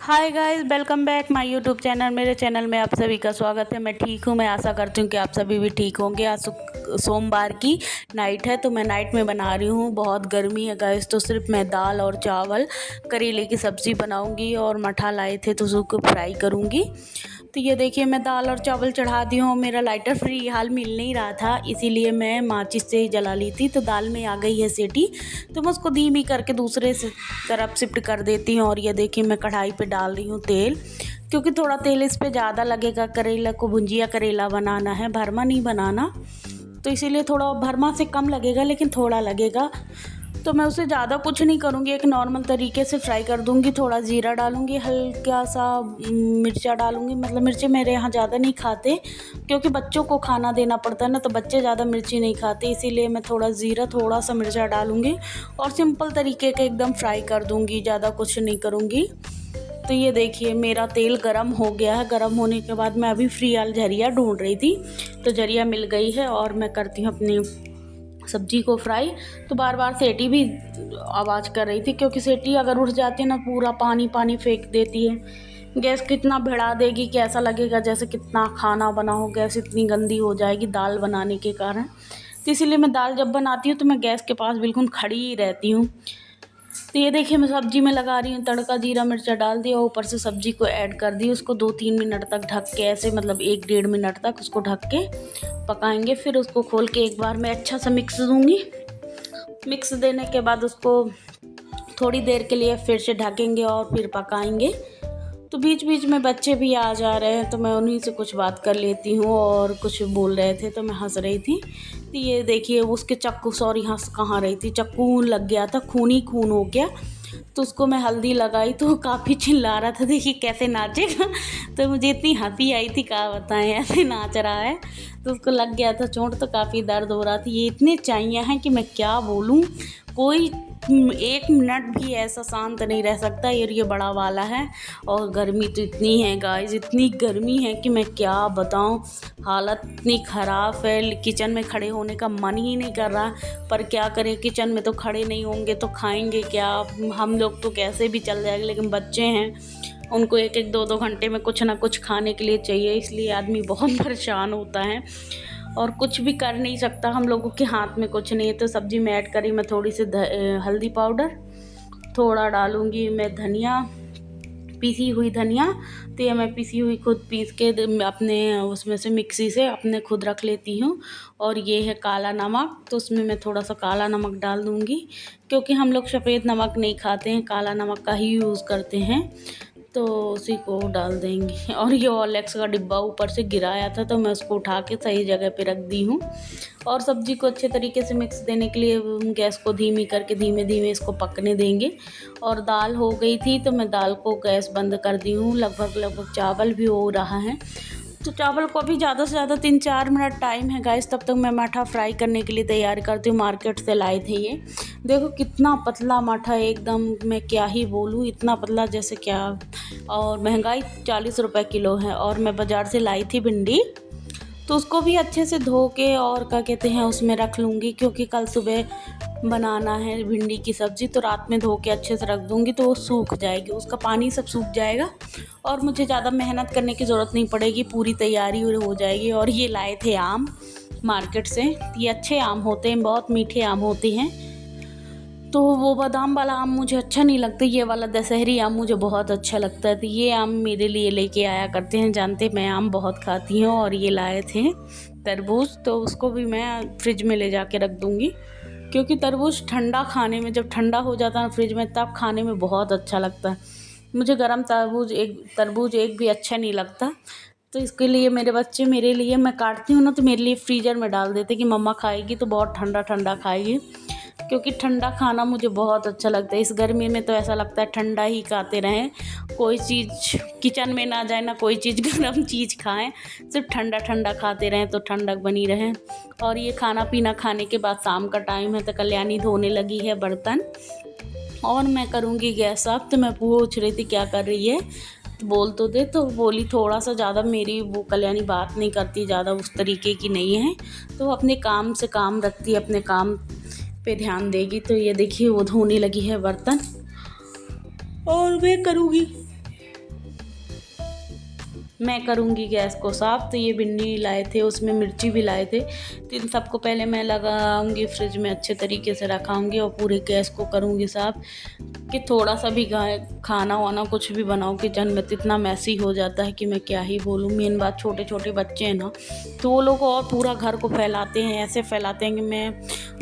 Hi guys, welcome back my YouTube channel. मेरे channel में आप सभी का स्वागत है। मैं ठीक हूँ। मैं आशा करती हूँ कि आप सभी भी ठीक होंगे। आज सोमवार की नाइट है तो मैं नाइट में बना रही हूँ। बहुत गर्मी है गाइस, तो सिर्फ मैं दाल और चावल करेले की सब्ज़ी बनाऊँगी और मठा लाए थे तो उसको फ्राई करूँगी। तो ये देखिए, मैं दाल और चावल चढ़ा दी हूँ। मेरा लाइटर फ्री हाल मिल नहीं रहा था, इसीलिए मैं माचिस से ही जला ली थी। तो दाल में आ गई है सीटी, तो मैं उसको धीमी करके दूसरे तरफ शिफ्ट कर देती हूँ। और ये देखिए, मैं कढ़ाई पे डाल रही हूँ तेल, क्योंकि थोड़ा तेल इस पे ज़्यादा लगेगा। करेला को भुंजिया करेला बनाना है, भरमा नहीं बनाना, तो इसीलिए थोड़ा भरमा से कम लगेगा, लेकिन थोड़ा लगेगा। तो मैं उसे ज़्यादा कुछ नहीं करूँगी, एक नॉर्मल तरीके से फ्राई कर दूँगी। थोड़ा जीरा डालूँगी, हल्का सा मिर्चा डालूँगी। मतलब मिर्ची मेरे यहाँ ज़्यादा नहीं खाते, क्योंकि बच्चों को खाना देना पड़ता है ना, तो बच्चे ज़्यादा मिर्ची नहीं खाते, इसीलिए मैं थोड़ा जीरा, थोड़ा सा मिर्चा डालूँगी और सिंपल तरीके का एकदम फ्राई कर दूँगी, ज़्यादा कुछ नहीं करूँगी। तो ये देखिए, मेरा तेल गरम हो गया है। गरम होने के बाद मैं अभी फ्री वाली झरिया ढूंढ रही थी, तो झरिया मिल गई है और मैं करती हूँ अपनी सब्जी को फ्राई। तो बार बार सीटी भी आवाज़ कर रही थी, क्योंकि सीटी अगर उठ जाती है ना, पूरा पानी पानी फेंक देती है। गैस कितना भिड़ा देगी कि ऐसा लगेगा जैसे कितना खाना बना हो। गैस इतनी गंदी हो जाएगी दाल बनाने के कारण। तो इसीलिए मैं दाल जब बनाती हूँ तो मैं गैस के पास बिल्कुल खड़ी ही रहती हूँ। तो ये देखिए, मैं सब्जी में लगा रही हूँ तड़का। जीरा मिर्चा डाल दिया, ऊपर से सब्जी को ऐड कर दी। उसको 2-3 मिनट तक ढक के, ऐसे मतलब 1-1.5 मिनट तक उसको ढक के पकाएंगे। फिर उसको खोल के एक बार मैं अच्छा सा मिक्स दूँगी। मिक्स देने के बाद उसको थोड़ी देर के लिए फिर से ढकेंगे और फिर पकाएंगे। तो बीच बीच में बच्चे भी आ जा रहे हैं, तो मैं उन्हीं से कुछ बात कर लेती हूँ, और कुछ बोल रहे थे तो मैं हंस रही थी। तो ये देखिए, उसके चक्कू, सॉरी हंस कहाँ रही थी, चक्कू लग गया था, खून ही खून हो गया। तो उसको मैं हल्दी लगाई तो वो काफ़ी चिल्ला रहा था, देखिए कैसे नाचेगा। तो मुझे इतनी हंसी आई थी, क्या बताएं, ऐसे नाच रहा है। तो उसको लग गया था चोट, तो काफ़ी दर्द हो रहा था। ये इतने चाहिए हैं कि मैं क्या बोलूँ, कोई 1 मिनट भी ऐसा शांत नहीं रह सकता। ये बड़ा वाला है। और गर्मी तो इतनी है गाइस, इतनी गर्मी है कि मैं क्या बताऊं। हालत इतनी ख़राब है, किचन में खड़े होने का मन ही नहीं कर रहा। पर क्या करें, किचन में तो खड़े नहीं होंगे तो खाएंगे क्या। हम लोग तो कैसे भी चल जाएंगे, लेकिन बच्चे हैं, उनको 1-1 2-2 घंटे में कुछ ना कुछ खाने के लिए चाहिए। इसलिए आदमी बहुत परेशान होता है और कुछ भी कर नहीं सकता। हम लोगों के हाथ में कुछ नहीं है। तो सब्ज़ी में ऐड करी मैं थोड़ी सी हल्दी पाउडर, थोड़ा डालूँगी मैं धनिया, पीसी हुई धनिया। तो ये मैं पीसी हुई खुद पीस के अपने उसमें से मिक्सी से अपने खुद रख लेती हूँ। और ये है काला नमक, तो उसमें मैं थोड़ा सा काला नमक डाल दूँगी, क्योंकि हम लोग सफ़ेद नमक नहीं खाते हैं, काला नमक का ही यूज़ करते हैं। तो उसी को डाल देंगे। और ये ऑलेक्स का डिब्बा ऊपर से गिराया था, तो मैं उसको उठा के सही जगह पे रख दी हूँ। और सब्ज़ी को अच्छे तरीके से मिक्स देने के लिए गैस को धीमी करके धीमे धीमे इसको पकने देंगे। और दाल हो गई थी, तो मैं दाल को गैस बंद कर दी हूँ। लगभग चावल भी हो रहा है। तो चावल को अभी ज़्यादा से ज़्यादा 3-4 मिनट टाइम है गाइस, तब तक मैं माठा फ्राई करने के लिए तैयारी करती हूँ। मार्केट से लाए थे ये, देखो कितना पतला माठा है एकदम, मैं क्या ही बोलूँ, इतना पतला जैसे क्या। और महंगाई 40 रुपये किलो है। और मैं बाज़ार से लाई थी भिंडी, तो उसको भी अच्छे से धो के और क्या कहते हैं उसमें रख लूँगी, क्योंकि कल सुबह बनाना है भिंडी की सब्ज़ी। तो रात में धो के अच्छे से रख दूँगी, तो वो सूख जाएगी, उसका पानी सब सूख जाएगा और मुझे ज़्यादा मेहनत करने की ज़रूरत नहीं पड़ेगी, पूरी तैयारी हो जाएगी। और ये लाए थे आम मार्केट से, ये अच्छे आम होते हैं, बहुत मीठे आम होते हैं। तो वो बादाम वाला आम मुझे अच्छा नहीं लगता, ये वाला दशहरी आम मुझे बहुत अच्छा लगता है। तो ये आम मेरे लिए लेके आया करते हैं, जानते मैं आम बहुत खाती हूँ। और ये लाए थे तरबूज, तो उसको भी मैं फ्रिज में ले जाके रख दूँगी, क्योंकि तरबूज ठंडा खाने में, जब ठंडा हो जाता है फ्रिज में, तब खाने में बहुत अच्छा लगता है। मुझे गर्म तरबूज एक भी अच्छा नहीं लगता। तो इसके लिए मेरे बच्चे, मेरे लिए मैं काटती हूँ ना, तो मेरे लिए फ्रीज़र में डाल देते कि मम्मा खाएगी तो बहुत ठंडा ठंडा खाएगी, क्योंकि ठंडा खाना मुझे बहुत अच्छा लगता है। इस गर्मी में तो ऐसा लगता है ठंडा ही खाते रहें, कोई चीज़ किचन में ना जाए, ना कोई चीज़ गर्म चीज़ खाएं, सिर्फ ठंडा ठंडा खाते रहें तो ठंडक बनी रहे। और ये खाना पीना खाने के बाद शाम का टाइम है, तो कल्याणी धोने लगी है बर्तन और मैं करूँगी गैस साफ। तो मैं पूछ रही थी क्या कर रही है, तो बोल तो दे। तो बोली थोड़ा सा ज़्यादा, मेरी वो कल्याणी बात नहीं करती ज़्यादा, उस तरीके की नहीं है, तो अपने काम से काम रखती है, अपने काम पे ध्यान देगी। तो ये देखिए, वो धोने लगी है बर्तन और मैं करूँगी मैं करूँगी गैस को साफ़। तो ये भिंडी लाए थे, उसमें मिर्ची भी लाए थे, तो इन सबको पहले मैं लगाऊंगी फ्रिज में, अच्छे तरीके से रखाऊंगी और पूरे गैस को करूँगी साफ़ कि थोड़ा सा भी खाना वाना कुछ भी बनाओ किचन में तो इतना मैसी हो जाता है कि मैं क्या ही बोलूँ। मेन बात छोटे छोटे बच्चे हैं ना, तो वो लोग और पूरा घर को फैलाते हैं, ऐसे फैलाते हैं कि मैं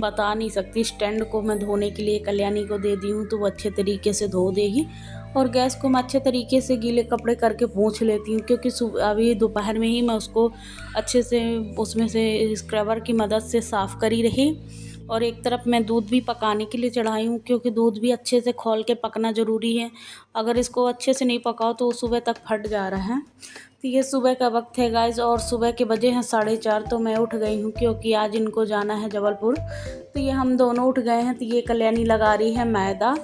बता नहीं सकती। स्टैंड को मैं धोने के लिए कल्याणी को दे दी हूँ, तो वो अच्छे तरीके से धो देगी। और गैस को मैं अच्छे तरीके से गीले कपड़े करके पोंछ लेती हूँ, क्योंकि अभी दोपहर में ही मैं उसको अच्छे से उसमें से स्क्रबर की मदद से साफ़ करी रही। और एक तरफ मैं दूध भी पकाने के लिए चढ़ाई हूँ, क्योंकि दूध भी अच्छे से खौल के पकना ज़रूरी है। अगर इसको अच्छे से नहीं पकाओ तो सुबह तक फट जा रहा है। तो ये सुबह का वक्त है गाइस, और सुबह के बजे हैं 4:30। तो मैं उठ गई हूँ क्योंकि आज इनको जाना है जबलपुर। तो ये हम दोनों उठ गए हैं। तो ये कल्याणी लगा रही है मैदा,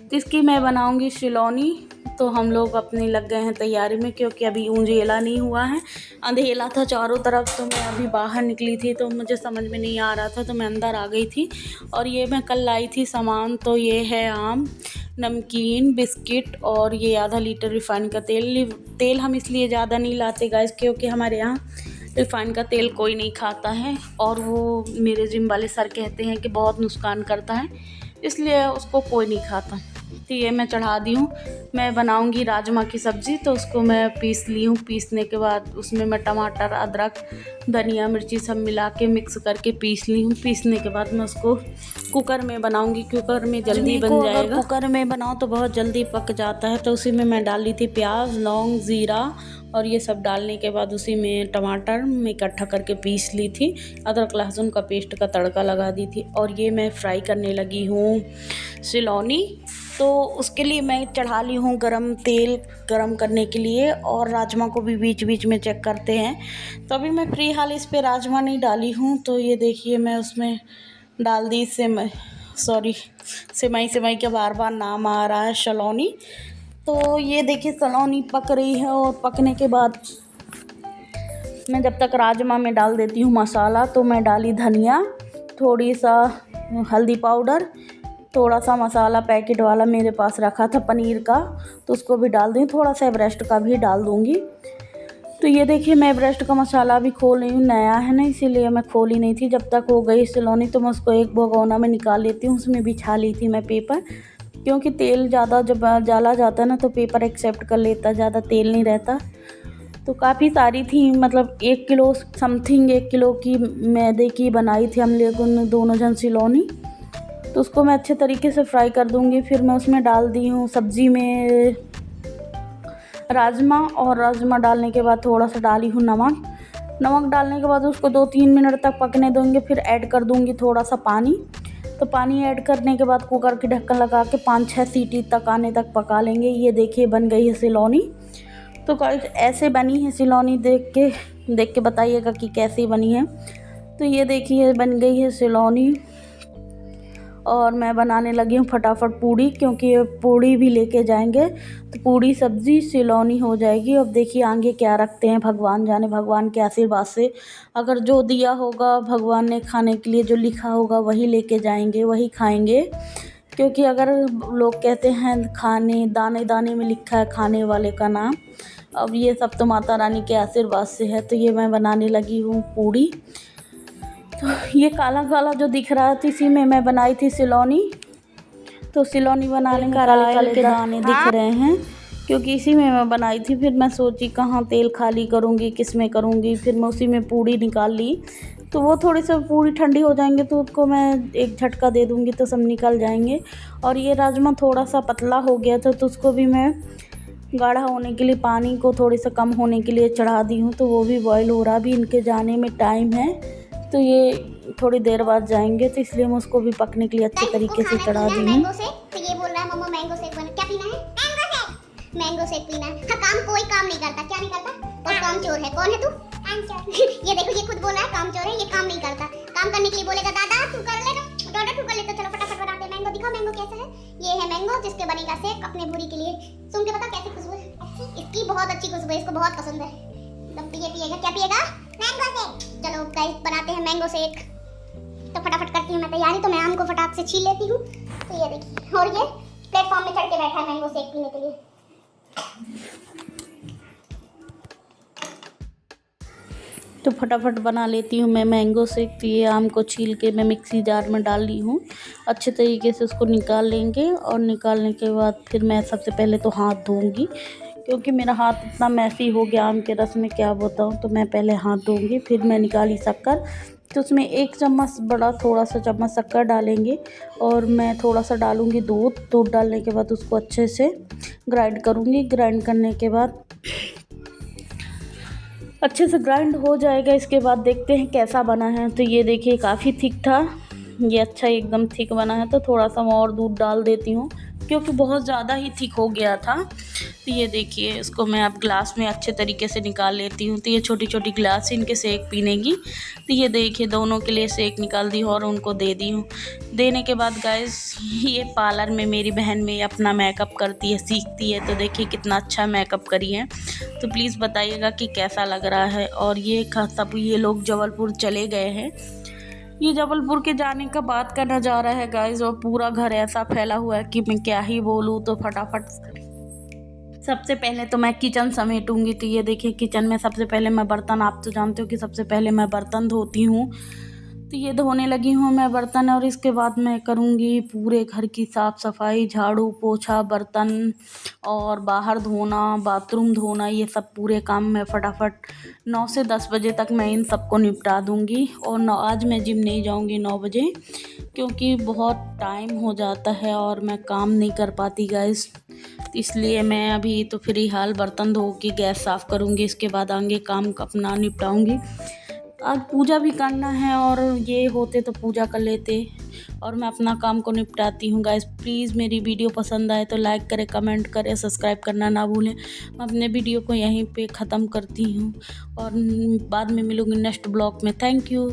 तो इसकी मैं बनाऊंगी सिलौनी। तो हम लोग अपने लग गए हैं तैयारी में, क्योंकि अभी उंजेला नहीं हुआ है, अंधेला था चारों तरफ। तो मैं अभी बाहर निकली थी तो मुझे समझ में नहीं आ रहा था, तो मैं अंदर आ गई थी। और ये मैं कल लाई थी सामान, तो ये है आम, नमकीन, बिस्किट और ये आधा लीटर रिफ़ाइन का तेल हम इसलिए ज़्यादा नहीं लाते गाइस, क्योंकि हमारे यहाँ रिफ़ाइन का तेल कोई नहीं खाता है, और वो मेरे जिम वाले सर कहते हैं कि बहुत नुकसान करता है, इसलिए उसको कोई नहीं खाता। तो ये मैं चढ़ा दी हूँ। मैं बनाऊंगी राजमा की सब्ज़ी, तो उसको मैं पीस ली हूँ। पीसने के बाद उसमें मैं टमाटर, अदरक, धनिया, मिर्ची सब मिला के मिक्स करके पीस ली हूँ। पीसने के बाद मैं उसको कुकर में बनाऊंगी, कुकर में जल्दी बन जाएगा। कुकर में बनाओ तो बहुत जल्दी पक जाता है। तो उसी में मैं डाल ली थी प्याज, लौंग, ज़ीरा और ये सब डालने के बाद उसी में टमाटर में इकट्ठा करके पीस ली थी। अदरक लहसुन का पेस्ट का तड़का लगा दी थी। और ये मैं फ्राई करने लगी हूँ सिलौनी। तो उसके लिए मैं चढ़ा ली हूँ तेल गरम करने के लिए, और राजमा को भी बीच बीच में चेक करते हैं। तो अभी मैं फ्री हाल इस पे राजमा नहीं डाली हूँ। तो ये देखिए मैं उसमें डाल दी सेमई के बार बार नाम आ रहा है, सलोनी। तो ये देखिए सलोनी पक रही है, और पकने के बाद मैं जब तक राजमा में डाल देती हूँ मसाला। तो मैं डाली धनिया, थोड़ी सा हल्दी पाउडर, थोड़ा सा मसाला पैकेट वाला मेरे पास रखा था पनीर का, तो उसको भी डाल दूँ, थोड़ा सा एवरेस्ट का भी डाल दूँगी। तो ये देखिए मैं एवरेस्ट का मसाला भी खोल रही हूँ, नया है ना इसीलिए मैं खोली नहीं थी। जब तक हो गई सिलौनी तो मैं उसको एक भगोना में निकाल लेती हूँ। उसमें बिछा ली थी मैं पेपर, क्योंकि तेल ज़्यादा जब जाला जाता है ना तो पेपर एक्सेप्ट कर लेता, ज़्यादा तेल नहीं रहता। तो काफ़ी सारी थी, मतलब 1 किलो समथिंग, 1 किलो की मैदे की बनाई थी हम लोगों दोनों जन सिलौनी। तो उसको मैं अच्छे तरीके से फ्राई कर दूँगी। फिर मैं उसमें डाल दी हूँ सब्ज़ी में राजमा, और राजमा डालने के बाद थोड़ा सा डाली हूँ नमक डालने के बाद उसको 2-3 मिनट तक पकने दूँगी। फिर ऐड कर दूँगी थोड़ा सा पानी। तो पानी ऐड करने के बाद कुकर की ढक्कन लगा के 5-6 सीटी तक आने तक पका लेंगे। ये देखिए बन गई है सिलौनी। तो गाइस ऐसे बनी है सिलौनी, देख के बताइएगा कि कैसी बनी है। तो ये देखिए बन गई है सिलौनी, और मैं बनाने लगी हूँ फटाफट पूड़ी, क्योंकि ये पूड़ी भी लेके जाएंगे। तो पूड़ी सब्ज़ी सिलौनी हो जाएगी। अब देखिए आगे क्या रखते हैं, भगवान जाने, भगवान के आशीर्वाद से अगर जो दिया होगा भगवान ने खाने के लिए, जो लिखा होगा वही लेके जाएंगे, वही खाएंगे। क्योंकि अगर लोग कहते हैं खाने दाने दाने में लिखा है खाने वाले का नाम, अब ये सब तो माता रानी के आशीर्वाद से है। तो ये मैं बनाने लगी हूँ पूड़ी। तो ये काला काला जो दिख रहा है, तो इसी में मैं बनाई थी सिलौनी। तो सिलौनी बनाने में काले काले के दाने दिख रहे हैं, क्योंकि इसी में मैं बनाई थी। फिर मैं सोची कहाँ तेल खाली करूँगी, किस में करूँगी। फिर मैं उसी में पूड़ी निकाल ली। तो वो थोड़ी सी पूड़ी ठंडी हो जाएंगे तो उसको मैं एक झटका दे दूँगी तो सब निकल जाएंगे। और ये राजमा थोड़ा सा पतला हो गया था, तो उसको भी मैं गाढ़ा होने के लिए पानी को थोड़ी सा कम होने के लिए चढ़ा दी हूँ। तो वो भी बॉयल हो रहा, भी इनके जाने में टाइम है। तो ये थोड़ी देर बाद जाएंगे, तो इसलिए मैं उसको भी पकने के लिए अच्छे तरीके से चढ़ा दी हूँ। तो ये बोल रहा है मम्मा मैंगो शेक बना, क्या पीना है? मैंगो शेक पीना है। हाँ, कोई काम नहीं करता, क्या नहीं करता? और काम चोर है। कौन है तू? ये देखो ये खुद बोल रहा है काम चोर है, ये काम नहीं करता। काम करने के लिए बोलेगा दादा तू कर ले ना, दादा तू कर ले। तो चलो फटाफट बनाते हैं मैंगो। दिखाओ मैंगो कैसा है। ये है मैंगो जिसके बनेगा शेक अपने भूरी के लिए। सुन के बता कैसी खुशबू है इसकी, बहुत अच्छी खुशबू है, इसको बहुत पसंद है। तब ये पिएगा, क्या पिएगा? Mango shake. चलो गाइस बनाते हैं मैंगो शेक। तो फटाफट करती हूँ मैं तैयारी। तो मैं आम को फटाक से छील लेती हूँ। तो ये देखिए, और ये प्लेटफॉर्म में चढ़ के बैठा है मैंगो शेक पीने के लिए। तो फटाफट बना लेती हूँ मैं मैंगो शेक। तो ये आम को छील के मैं मिक्सी जार में डाल ली हूँ। अच्छे तरीके से उसको निकाल लेंगे और निकालने के बाद फिर मैं सबसे पहले तो हाथ धोऊंगी, क्योंकि मेरा हाथ इतना मैसी हो गया आम के रस में क्या बताऊँ। तो मैं पहले हाथ धोऊंगी, फिर मैं निकाली शक्कर। तो उसमें 1 चम्मच बड़ा थोड़ा सा चम्मच शक्कर डालेंगे और मैं थोड़ा सा डालूँगी दूध डालने के बाद उसको अच्छे से ग्राइंड करूँगी। ग्राइंड करने के बाद अच्छे से ग्राइंड हो जाएगा। इसके बाद देखते हैं कैसा बना है। तो ये देखिए काफ़ी थिक था, ये अच्छा एकदम थिक बना है। तो थोड़ा सा मैं और दूध डाल देती हूँ, क्योंकि बहुत ज़्यादा ही थिक हो गया था। तो ये देखिए इसको मैं अब ग्लास में अच्छे तरीके से निकाल लेती हूँ। तो ये छोटी छोटी ग्लास इनके शेक पीने की। तो ये देखिए दोनों के लिए शेक निकाल दी और उनको दे दी हूँ। देने के बाद गाइस ये पार्लर में मेरी बहन में अपना मेकअप करती है, सीखती है। तो देखिए कितना अच्छा मेकअप करी है। तो प्लीज़ बताइएगा कि कैसा लग रहा है। और ये सब ये लोग जबलपुर चले गए हैं। ये जबलपुर के जाने का बात का नज़ारा है गाइस, और पूरा घर ऐसा फैला हुआ है कि मैं क्या ही बोलूँ। तो फटाफट सबसे पहले तो मैं किचन समेटूंगी। तो ये देखिए किचन में सबसे पहले मैं बर्तन, आप तो जानते हो कि सबसे पहले मैं बर्तन धोती हूँ। तो ये धोने लगी हूँ मैं बर्तन, और इसके बाद मैं करूँगी पूरे घर की साफ़ सफाई, झाड़ू पोछा, बर्तन और बाहर धोना, बाथरूम धोना। ये सब पूरे काम मैं फटाफट 9 से 10 बजे तक मैं इन सबको निपटा दूँगी। और आज मैं जिम नहीं जाऊँगी 9 बजे, क्योंकि बहुत टाइम हो जाता है और मैं काम नहीं कर पाती गाइस। इसलिए मैं अभी तो फ़िलहाल बर्तन धो के गैस साफ़ करूँगी, इसके बाद आगे काम अपना निपटाऊँगी। आज पूजा भी करना है, और ये होते तो पूजा कर लेते, और मैं अपना काम को निपटाती हूँ गाइस। प्लीज़ मेरी वीडियो पसंद आए तो लाइक करें, कमेंट करें, सब्सक्राइब करना ना भूलें। मैं अपने वीडियो को यहीं पे ख़त्म करती हूँ और बाद में मिलूँगी नेक्स्ट ब्लॉग में। Thank you.